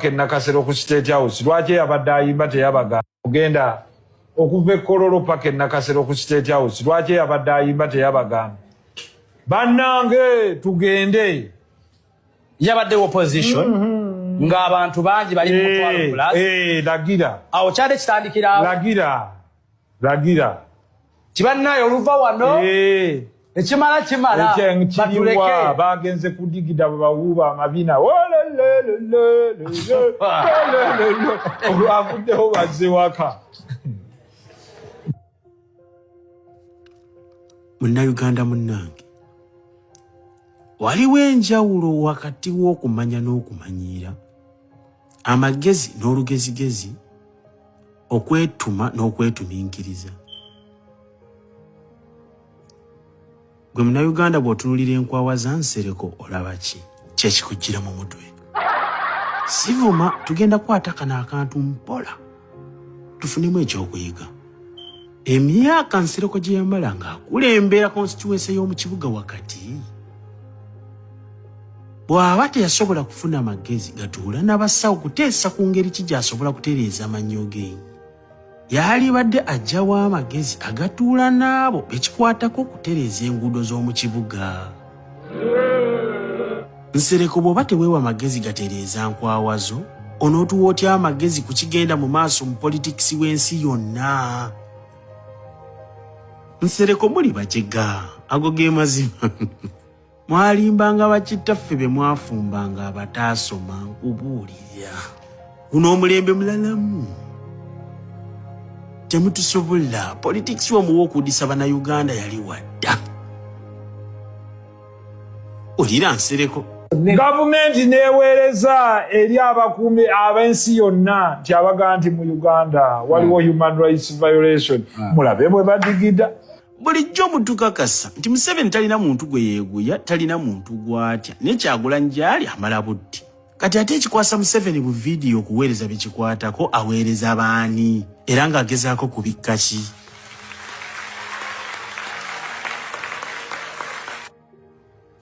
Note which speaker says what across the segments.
Speaker 1: Nakasero ku State House lwaki yabadde ayimba teyabaga ogenda okuva ekololo paka Nakasero ku State House lwaki yabadde ayimba teyabaga bannange tugende
Speaker 2: yabadde opposition nga abantu bangi bali mu mutwalo plus
Speaker 1: lagira
Speaker 2: awo kyade kitandikira
Speaker 1: lagira
Speaker 2: kibannayo oluva wano ekimala
Speaker 1: batuleke bagenze kudigida bawuba amabina olwavuddeho bazze waka
Speaker 3: Munnayuganda munnange waliwo enjawulo wakati w'okumanya n'okumanyiira amagezi n'olugezigezi okwetuma n'okwetuminkiriza gwe munnayuganda bw'otunulira enkwawa za Nsereko olaba ki kyekikujjira mu mutwe sivuma tugenda kwata kano akantu mpola tufunemu ekyokuyiga emyaka Nsereko gye yamala ng'akulembera constituency y'omu kibuga wakati bw'aba teyasobola kufuna amagezi gatuula n'abasawo kuteesa ku ngeri ki gy'asobola kutereeza amannyo ge yali badde ajjawo amagezi agatuula n'abo bekikwatako okutereeza enguudo z'omu kibuga Nsereko bw'oba teweewa amagezi gatereeza nkwawa zo onootuwa otya amagezi ku kigenda mu maaso mu politikisi w'ensi yonna Nsereko muli bajega ago ge mazima mwalimbanga bakittaffe be mwafumbanga abataasoma nkubuulira guno omulembe mulalamu temutusobola politics w'omuwa okudisa bannayuganda yali wadda olira Nsereko
Speaker 1: gavumenti neeweereza eri abakuumi ab'ensi yonna nti abaga nti mu Uganda waliwo human rights violation mulabe bwe badigida
Speaker 3: bulijjo mutukakasa nti Museveni talina muntu gwe yeeguya talina muntu gwatya n'Ekyagulanyi gy'ali amala budde kati ate ekikwasa Museveni bu vidiyo okuweereza bekikwatako aweereza baani era ng'agezaako kubikka ki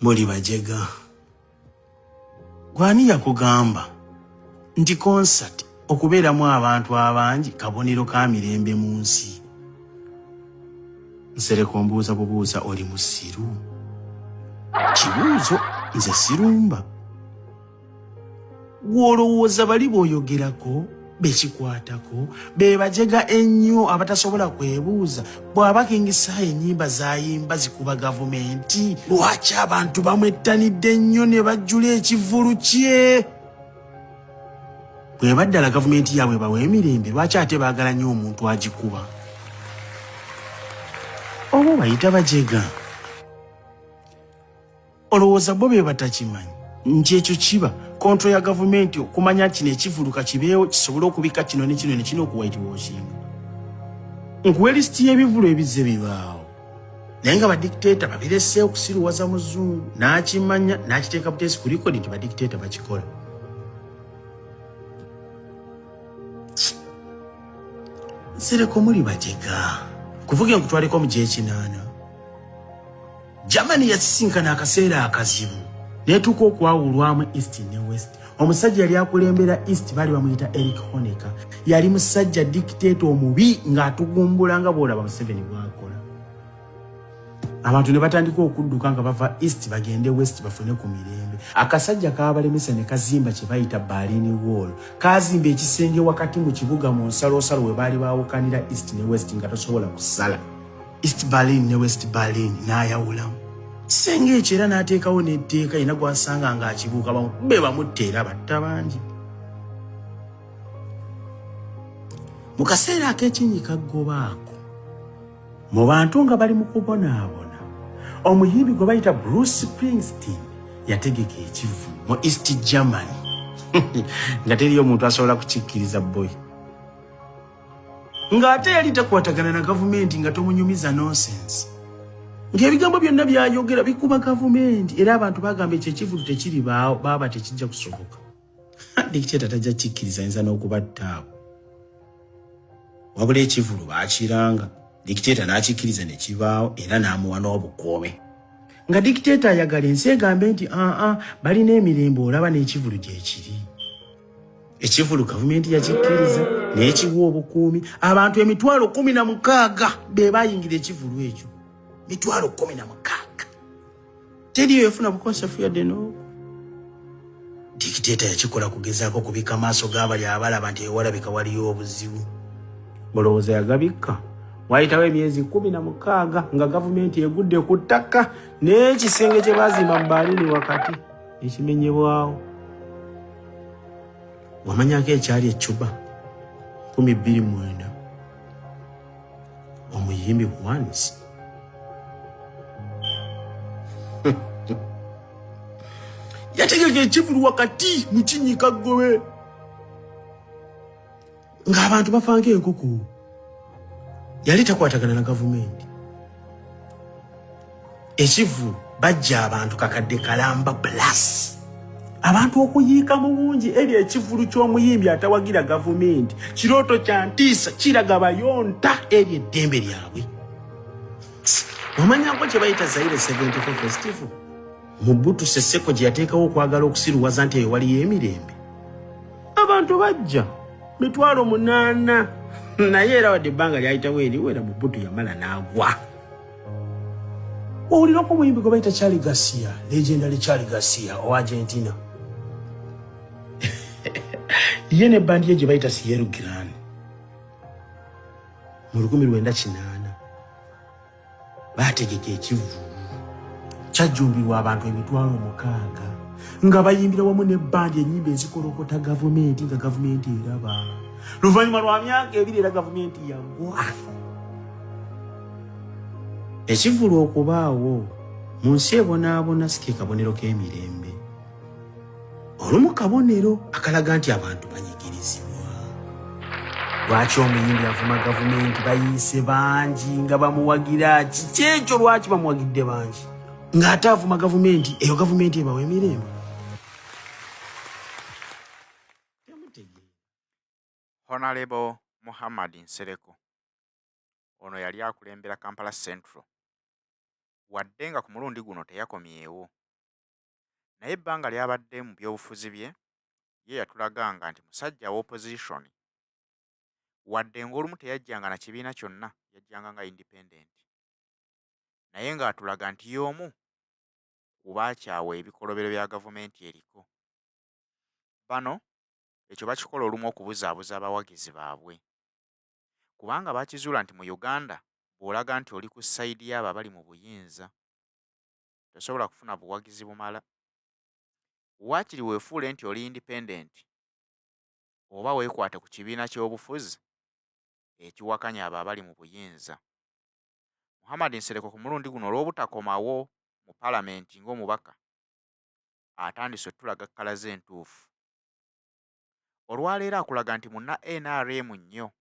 Speaker 3: muli bajega gwani yakugamba nti concert okubeeramu abantu abangi kabonero ka mirembe mu nsi Nsereko mbuuza bubuuza oli musiru kibuuzo nze sirumba gwolowooza bali b'oyogerako bekikwatako be bajega ennyo abatasobola kwebuuza bw'abakingisa ennyimba zayimba zikuba gavumenti lwaki abantu bamwettanidde ennyo ne bajjula ekivulu kye bwe baddala gavumenti yaabwe bawa emirembe lwaki ate baagala nnyo omuntu agikuba obo bayita bajega olowooza bo be batakimanyi nti ekyo kiba kontro ya gavumenti okumanya kino ekivuluka kibeewo kisobole okubika kino ne kino ne kino okuwaitiwoshinga nkuwa lisiti y'ebivulu ebizze bibaawo naye nga badikiteeta babirese okusiruwaza muzungu n'akimanya n'akiteeka buteesi ku likodi nti badikiteeta bakikola Nsereko muli bajega kuvuga enkutwaleko mu gy'ekinaana Germany yasisinkana akaseera akazibu netuuka okwawulwamu East ne West omusajja yali akulembera East bali bamuyita Eric Honecker yali musajja dictator omubi ng'atugumbula nga bw'olaba Museveni bw'akola abantu ne batandika okudduka nga bava East bagende West bafune ku mirembe akasajja kaabalemesa ne kazimba kye bayita Berlin Wall kaazimba ekisenge wakati mu kibuga mu nsalosalo we baali baawukanira East ne West nga tosobola kusala East Berlin ne West Berlin n'ayawulamu kisenge ekyo era n'ateekawo n'etteeka ina gwasanga ng'akibuuka be bamutteera batta bangi mu kaseera ak'ekinyi kaggobaako mu bantu nga bali mu kubonaabona omuyimbi gwe bayita Bruce Springsteen yategeka ekivu mu East Germany nga teriyo omuntu asobola kukikkiriza boy ng'ate yali takwatagana na gavumenti nga tomunyumiza nonsense ng'ebigambo byonna byayogera bikuba gavumenti era abantu bagamba ekyo ekivulu tekiri baaba tekijja kusoboka dikiteeta tajja kikkiriza ayinza n'okubattaawo wabula ekivulu baakiranga dikiteeta n'akikkiriza ne kibaawo era n'amuwa n'obukuumi nga dikiteeta ayagala ensi egambe nti balina emirembe olaba n'ekivulu gye kiri ekivulu gavumenti yakikkiriza n'ekiwa obukuumi abantu emitwalo 16 be bayingira ekivulu ekyo mitwalo 16 teriyo yafuna bukosefu yadde n'oku dikiteeta yakikola kugezaako kubika maaso g'abali abalaba nti ewalabika waliyo obuzibu bolowooza yagabikka wayitawo emyezi 16 nga gavumenti egudde ku ttaka n'ekisenge kye baazimba mu Berlin wakati ekimenyebwawo wamanyako ekyali ecuba 2009 omuyimbi Bwansi yategeka ekivulu wakati mu Kinnyika Ggobe ng'abantu bafanka enkuku yali takwatagana na gavumenti ekivulu bajja abantu kakadde kalamba plus abantu okuyiika mu bungi eri ekivulu ky'omuyimbi atawagira gavumenti kirooto kya ntiisa kiraga bayonta eri eddembe lyabwe omanyako kye bayita Zaire 74 Festival Mobutu Sese Seko gye yateekawo okwagala okusiruwaza nti eyo waliyo emirembe abantu bajja mitwalo 8 naye era wadde ebbanga lyayitawo eriwera Mobutu yamala n'agwa owulirako omuyimbi gwe bayita Charly Garcia legendary Charly Garcia o Argentina ye ne bandi ye gye bayita Sierra Gran mu 1908 baategeka ekivulu kyajjumbirwa abantu emitwalo 6 nga bayimbira wamu n'ebbandi ennyimba ezikolokota gavumenti nga gavumenti eraba luvannyuma lwa myaka 2 era gavumenti yagwa ekivulu okubaawo mu nsi ebonaabona si ke kabonero k'emirembe olumu kabonero akalaga nti abantu banyigirizibwa lwaki omuyimbi avuma gavumenti bayiise bangi nga bamuwagira kiki ekyo lwaki bamuwagidde bangi ng'ate avuma gavumenti eyo gavumenti ebawa emirembe
Speaker 4: Honorable Muhammad Nsereko ono yali akulembera Kampala Central wadde nga ku mulundi guno teyakomyewo naye ebbanga lyabadde mu byobufuzi bye ye yatulaganga nti musajja wa opposition wadde ng'olumu teyajjanga na kibiina kyonna yajjanga nga independent naye ng'atulaga nti y'omu ku baakyawa ebikolobero bya gavumenti eriko bano ekyo bakikola olumu okubuzaabuza abawagizi baabwe kubanga baakizuula nti mu Uganda bw'olaga nti oli ku sayidi y'abo abali mu buyinza tosobola kufuna buwagizi bumala waakiri weefuule nti oli independent oba weekwate ku kibiina ky'obufuzi ekiwakanya abo abali mu buyinza. Muhammad Nsereko ku mulundi guno olw'obutakomawo mu palamenti ng'omubaka atandise otulaga kkala ze entuufu olwaleero akulaga nti munna NRM nnyo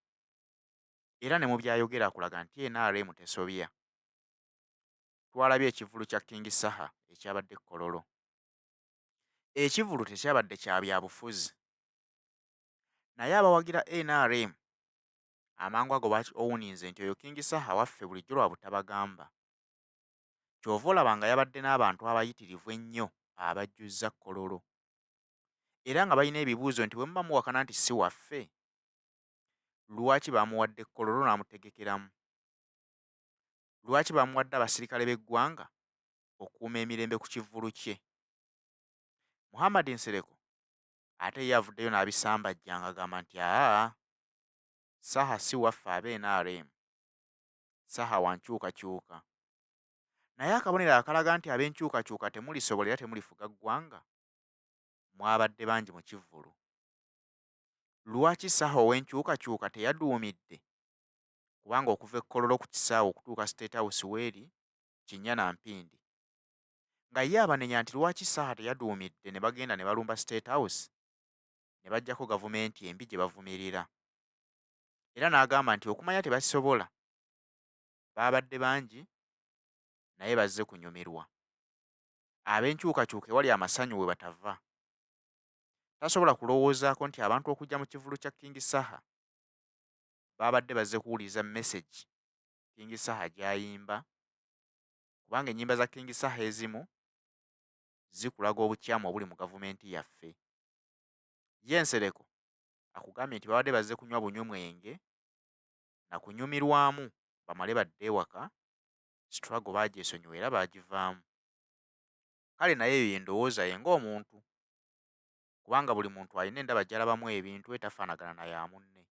Speaker 4: era ne mu byayogera akulaga nti NRM tesobya. Twalabye ekivulu kya King Saha ekyabadde Kololo. Ekivulu tekyabadde kya byabufuzi naye abawagira NRM amangu ago owuninze nti oyo King Saha waffe bulijjo lwa butabagamba kyova olaba nga yabadde n'abantu abayitirivu ennyo abajjuzza Kololo era nga balina ebibuuzo nti bwe muba muwakana nti si waffe lwaki bamuwadde Kololo n'amutegekeramu lwaki bamuwadde abasirikale b'eggwanga okuuma emirembe ku kivulu kye. Muhammad Nsereko ate ye avuddeyo n'abisambajja ng'agamba nti Saha si waffe ab'NRM Saha wankyukakyuka naye akabonero akalaga nti ab'enkyukakyuka temulisobola era temulifuga ggwanga mwabadde bangi mu kivvulu. Lwaki Saha ow'enkyukakyuka teyaduumidde kubanga okuva e Kololo ku kisaawe okutuuka State House weeri kinnya na mpindi nga ye abanenya nti lwaki Saha teyaduumidde ne bagenda ne balumba State House ne bajjako gavumenti embi gye bavumirira era n'agamba nti okumanya tebasobola baabadde bangi naye bazze kunyumirwa ab'enkyukakyuka ewali amasanyu we batava. Tasobola kulowoozaako nti abantu okujja mu kivulu kya King Saha baabadde bazze kuwuliriza message King Saha gy'ayimba kubanga ennyimba za King Saha ezimu zikulaga obukyamu obuli mu gavumenti yaffe. Ye Nsereko akugambye nti babadde bazze kunywa bunywe mwenge na kunyumirwamu bamale badde ewaka, struggle baagyesonyiwa era baagivaamu. Kale naye eyo yendowooza ye ng'omuntu, kubanga buli muntu alina endaba gy'alabamu ebintu etafaanagana na ya munne.